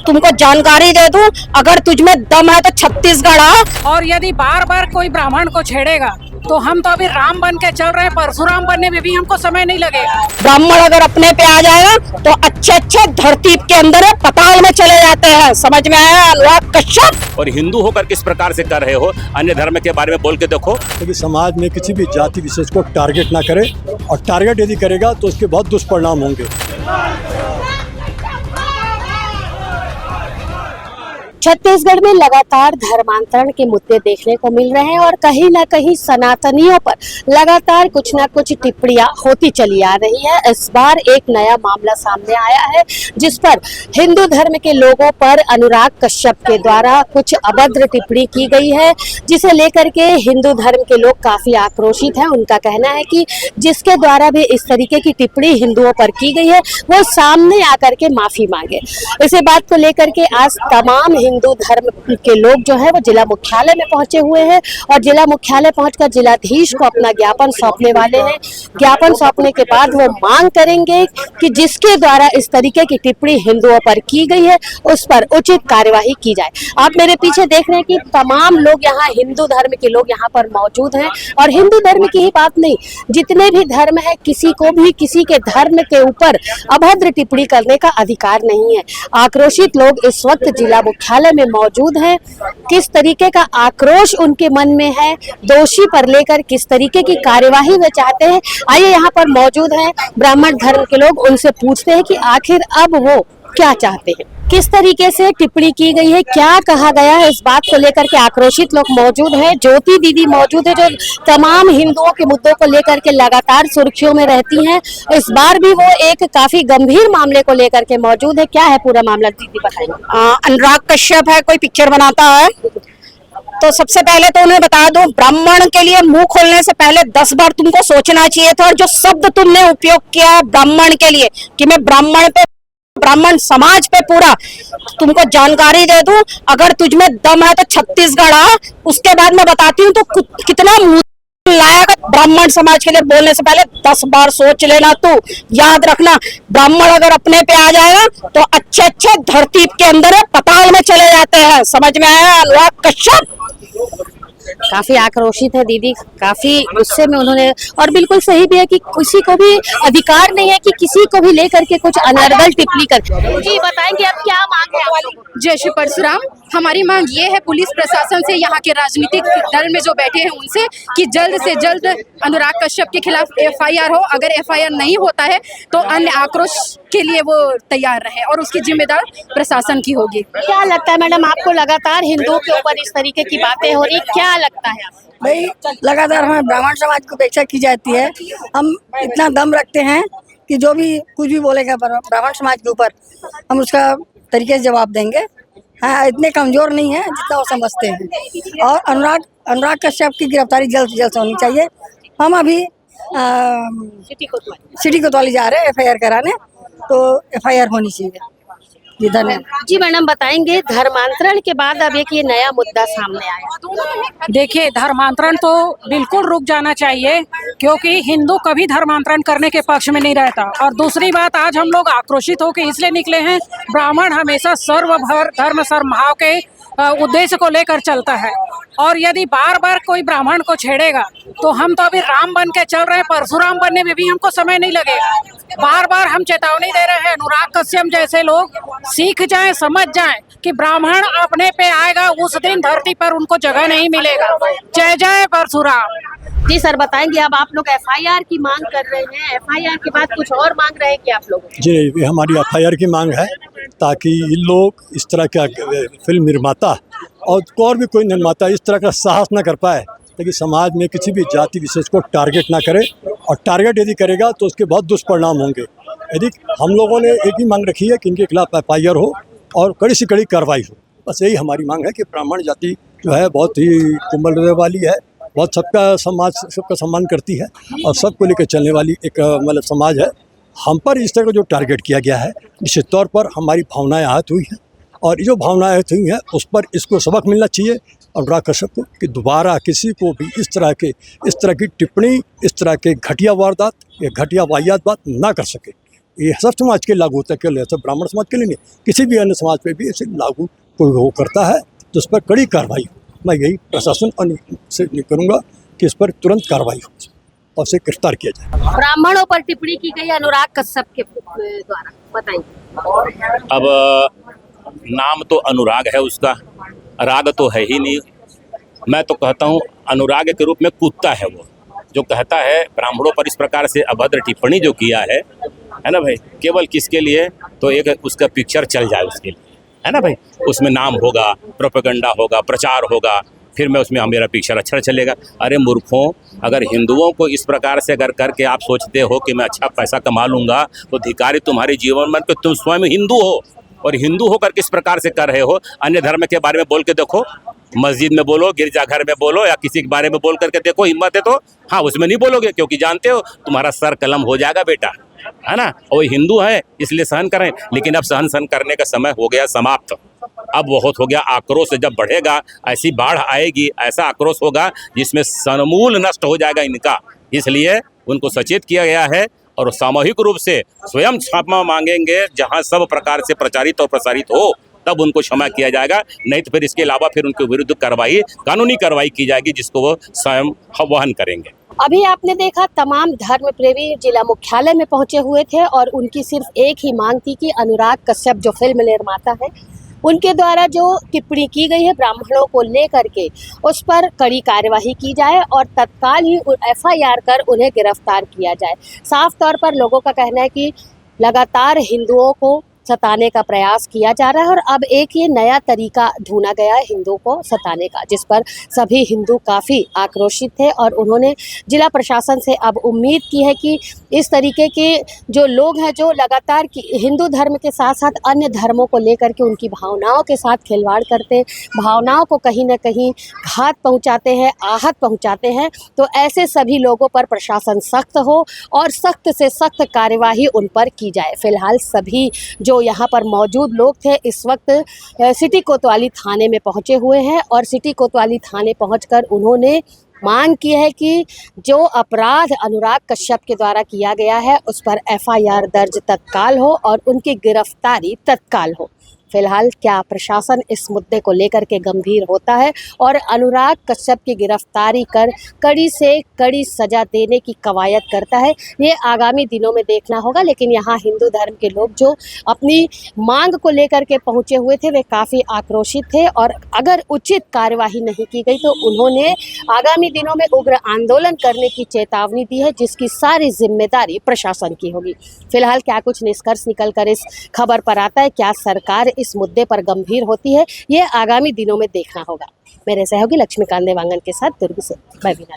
तुमको जानकारी दे दूं, अगर तुझमें दम है तो छत्तीसगढ़ आ। और यदि बार बार कोई ब्राह्मण को छेड़ेगा तो हम तो अभी राम बन के चल रहे हैं, परशुराम बनने में भी हमको समय नहीं लगेगा। ब्राह्मण अगर अपने पे आ जाएगा तो अच्छे अच्छे धरती के अंदर है, पताल में चले जाते हैं। समझ में आया अनुराग कश्यप? और हिंदू होकर किस प्रकार से कर रहे हो, अन्य धर्म के बारे में बोल के देखो। क्योंकि समाज में किसी भी जाति विशेष को टारगेट ना करे, और टारगेट यदि करेगा तो उसके बहुत दुष्परिणाम होंगे। छत्तीसगढ़ में लगातार धर्मांतरण के मुद्दे देखने को मिल रहे हैं और कहीं ना कहीं सनातनियों पर लगातार कुछ ना कुछ टिप्पणियां होती चली आ रही है। इस बार एक नया मामला सामने आया है जिस पर हिंदू धर्म के लोगों पर अनुराग कश्यप के द्वारा कुछ अभद्र टिप्पणी की गई है, जिसे लेकर के हिंदू धर्म के लोग काफी आक्रोशित हैं। उनका कहना है कि जिसके द्वारा भी इस तरीके की टिप्पणी हिंदुओं पर की गई है वो सामने आकर के माफी मांगे। इसी बात को लेकर के आज तमाम हिंदू धर्म के लोग जो है वो जिला मुख्यालय में पहुंचे हुए हैं और जिला मुख्यालय पहुंचकर जिलाधीश को अपना ज्ञापन सौंपने वाले हैं। ज्ञापन सौंपने के बाद वो मांग करेंगे कि जिसके द्वारा इस तरीके की टिप्पणी हिंदुओं पर की गई है उस पर उचित कार्यवाही की जाए। आप मेरे पीछे देख रहे हैं कि तमाम लोग यहाँ हिंदू धर्म के लोग यहाँ पर मौजूद हैं और हिंदू धर्म की ही बात नहीं, जितने भी धर्म है किसी को भी किसी के धर्म के ऊपर अभद्र टिप्पणी करने का अधिकार नहीं है। आक्रोशित लोग इस वक्त जिला मुख्यालय में मौजूद हैं। किस तरीके का आक्रोश उनके मन में है, दोषी पर लेकर किस तरीके की कार्यवाही वे चाहते हैं, आइए यहाँ पर मौजूद हैं ब्राह्मण धर्म के लोग, उनसे पूछते हैं कि आखिर अब वो क्या चाहते हैं, किस तरीके से टिप्पणी की गई है, क्या कहा गया है। इस बात को लेकर के आक्रोशित लोग मौजूद हैं। ज्योति दीदी मौजूद है जो तमाम हिंदुओं के मुद्दों को लेकर के लगातार सुर्खियों में रहती हैं। इस बार भी वो एक काफी गंभीर मामले को लेकर के मौजूद है। क्या है पूरा मामला दीदी बताएंगे। अनुराग कश्यप है, कोई पिक्चर बनाता है तो सबसे पहले तो उन्हें बता दूं, ब्राह्मण के लिए मुंह खोलने से पहले 10 बार तुमको सोचना चाहिए था। और जो शब्द तुमने उपयोग किया है ब्राह्मण के लिए कि मैं ब्राह्मण समाज पे पूरा तुमको जानकारी दे दूं, अगर तुझमें दम है तो छत्तीसगढ़ आ। उसके बाद मैं बताती हूँ तो कितना मुंह लायक ब्राह्मण समाज के लिए बोलने से पहले 10 बार सोच लेना। तू याद रखना, ब्राह्मण अगर अपने पे आ जाएगा तो अच्छे अच्छे धरती के अंदर है, पताल में चले जाते हैं। समझ में आया अनुराग कश्यप? काफी आक्रोशित है दीदी, काफी गुस्से में उन्होंने, और बिल्कुल सही भी है कि किसी को भी अधिकार नहीं है कि किसी को भी लेकर के कुछ अनर्गल टिप्पणी कर। जी बताएंगे अब क्या मांग है आप लोगों की? जय श्री परशुराम। हमारी मांग ये है पुलिस प्रशासन से, यहाँ के राजनीतिक दल में जो बैठे हैं उनसे, कि जल्द से जल्द अनुराग कश्यप के खिलाफ FIR हो। अगर FIR नहीं होता है तो अन्य आक्रोश के लिए वो तैयार रहे और उसकी जिम्मेदार प्रशासन की होगी। क्या लगता है मैडम आपको, लगातार हिंदुओं के ऊपर इस तरीके की बातें हो रही, क्या लगता है आपको? भाई लगातार हमें ब्राह्मण समाज को अपेक्षा की जाती है। हम इतना दम रखते हैं कि जो भी कुछ भी बोलेगा ब्राह्मण समाज के ऊपर हम उसका तरीके से जवाब देंगे। हाँ, इतने कमजोर नहीं है जितना वो समझते हैं। और अनुराग कश्यप की गिरफ्तारी जल्द से जल्द होनी चाहिए। हम अभी सिटी कोतवाली जा रहे हैं FIR कराने, तो FIR होनी चाहिए। जी धन्यवाद। जी मैडम बताएंगे, धर्मांतरण के बाद अब एक ये नया मुद्दा सामने आया। देखिए, धर्मांतरण तो बिल्कुल रुक जाना चाहिए क्योंकि हिंदू कभी धर्मांतरण करने के पक्ष में नहीं रहता। और दूसरी बात, आज हम लोग आक्रोशित होकर इसलिए निकले हैं, ब्राह्मण हमेशा धर्म समभाव के उद्देश्य को लेकर चलता है। और यदि बार बार कोई ब्राह्मण को छेड़ेगा तो हम तो अभी राम बन के चल रहे हैं, परशुराम बनने में भी हमको समय नहीं लगेगा। बार बार हम चेतावनी दे रहे हैं, अनुराग कश्यप जैसे लोग सीख जाएं, समझ जाएं कि ब्राह्मण अपने पे आएगा उस दिन धरती पर उनको जगह नहीं मिलेगा। जय जय परशुराम। जी सर बताएंगे, अब आप लोग FIR की मांग कर रहे हैं, FIR के बाद कुछ और मांग रहे हैं क्या आप लोग? जी ये हमारी FIR की मांग है, ताकि इन लोग इस तरह का फिल्म निर्माता और भी कोई निर्माता इस तरह का साहस न कर पाए, ताकि समाज में किसी भी जाति विशेष को टारगेट ना करे, और टारगेट यदि करेगा तो उसके बहुत दुष्परिणाम होंगे। यदि हम लोगों ने एक ही मांग रखी है कि इनके खिलाफ FIR हो और कड़ी से कड़ी कार्रवाई हो। बस यही हमारी मांग है कि ब्राह्मण जाति जो है बहुत ही कोमल हृदय वाली है, बहुत सबका सम्मान करती है और सबको लेकर चलने वाली एक मतलब समाज है। हम पर इस तरह का जो टारगेट किया गया है, निश्चित तौर पर हमारी भावनाएं आहत हुई हैं, और ये जो भावनाएं आहत हुई हैं उस पर इसको सबक मिलना चाहिए अनुराग कश्यप को, कि दोबारा किसी को भी इस तरह की टिप्पणी, इस तरह के घटिया वारदात या घटिया वाहियात बात ना कर सके। ये सब समाज के लागू होता है, केवल सब ब्राह्मण समाज के लिए नहीं, किसी भी अन्य समाज पे भी ऐसे लागू कोई वो करता है तो उस पर कड़ी कार्रवाई हो। मैं यही प्रशासन से करूँगा कि इस पर तुरंत कार्रवाई हो और उसे गिरफ्तार किया जाए। ब्राह्मणों पर टिप्पणी की गई अनुराग कश्यप के द्वारा, बताइए। अब नाम तो अनुराग है, उसका राग तो है ही नहीं। मैं तो कहता हूँ अनुराग के रूप में कुत्ता है वो, जो कहता है ब्राह्मणों पर इस प्रकार से अभद्र टिप्पणी जो किया है ना भाई, केवल किसके लिए, तो एक उसका पिक्चर चल जाए उसके लिए, है ना भाई, उसमें नाम होगा, प्रोपेगेंडा होगा, प्रचार होगा, फिर मैं उसमें मेरा पिक्चर अच्छा चलेगा। अरे मूर्खों, अगर हिंदुओं को इस प्रकार से अगर करके आप सोचते हो कि मैं अच्छा पैसा कमा लूँगा, तो धिकारी तुम्हारे जीवन में, तो तुम स्वयं हिंदू हो, और हिंदू होकर किस प्रकार से कर रहे हो। अन्य धर्म के बारे में बोल के देखो, मस्जिद में बोलो, गिरजाघर में बोलो, या किसी के बारे में बोल करके देखो, हिम्मत है तो। हाँ, उसमें नहीं बोलोगे क्योंकि जानते हो तुम्हारा सर कलम हो जाएगा बेटा, है ना। और हिंदू है इसलिए सहन करें, लेकिन अब सहन करने का समय हो गया समाप्त। अब बहुत हो गया। आक्रोश जब बढ़ेगा, ऐसी बाढ़ आएगी, ऐसा आक्रोश होगा जिसमें समूल नष्ट हो जाएगा इनका। इसलिए उनको सचेत किया गया है और सामूहिक रूप से स्वयं क्षमा मांगेंगे। जहां सब प्रकार से प्रचारित और प्रसारित हो तब उनको क्षमा किया जाएगा, नहीं तो फिर इसके अलावा फिर उनके विरुद्ध कार्रवाई, कानूनी कार्रवाई की जाएगी, जिसको वो स्वयं वहन करेंगे। अभी आपने देखा तमाम धर्म प्रेमी जिला मुख्यालय में पहुंचे हुए थे और उनकी सिर्फ एक ही मांग थी कि अनुराग कश्यप जो फिल्म निर्माता है, उनके द्वारा जो टिप्पणी की गई है ब्राह्मणों को लेकर के, उस पर कड़ी कार्यवाही की जाए और तत्काल ही FIR कर उन्हें गिरफ्तार किया जाए। साफ तौर पर लोगों का कहना है कि लगातार हिंदुओं को सताने का प्रयास किया जा रहा है और अब एक ये नया तरीका ढूंढा गया है हिंदुओं को सताने का, जिस पर सभी हिंदू काफ़ी आक्रोशित थे और उन्होंने जिला प्रशासन से अब उम्मीद की है कि इस तरीके के जो लोग हैं जो लगातार हिंदू धर्म के साथ साथ अन्य धर्मों को लेकर के उनकी भावनाओं के साथ खिलवाड़ करते, भावनाओं को कहीं ना कहीं घात पहुंचाते हैं, आहत पहुंचाते हैं, तो ऐसे सभी लोगों पर प्रशासन सख्त हो और सख्त से सख्त कार्यवाही उन पर की जाए। फिलहाल सभी जो यहाँ पर मौजूद लोग थे इस वक्त सिटी कोतवाली थाने में पहुँचे हुए हैं और सिटी कोतवाली थाने पहुँचकर उन्होंने मांग की है कि जो अपराध अनुराग कश्यप के द्वारा किया गया है उस पर FIR दर्ज तत्काल हो और उनकी गिरफ्तारी तत्काल हो। फिलहाल क्या प्रशासन इस मुद्दे को लेकर के गंभीर होता है और अनुराग कश्यप की गिरफ्तारी कर कड़ी से कड़ी सजा देने की कवायद करता है, ये आगामी दिनों में देखना होगा। लेकिन यहाँ हिंदू धर्म के लोग जो अपनी मांग को लेकर के पहुँचे हुए थे वे काफ़ी आक्रोशित थे और अगर उचित कार्यवाही नहीं की गई तो उन्होंने आगामी दिनों में उग्र आंदोलन करने की चेतावनी दी है, जिसकी सारी जिम्मेदारी प्रशासन की होगी। फिलहाल क्या कुछ निष्कर्ष निकल कर इस खबर पर आता है, क्या सरकार इस मुद्दे पर गंभीर होती है, ये आगामी दिनों में देखना होगा। मेरे सहयोगी लक्ष्मीकांत देवांगन के साथ दुर्ग से मैं बीना।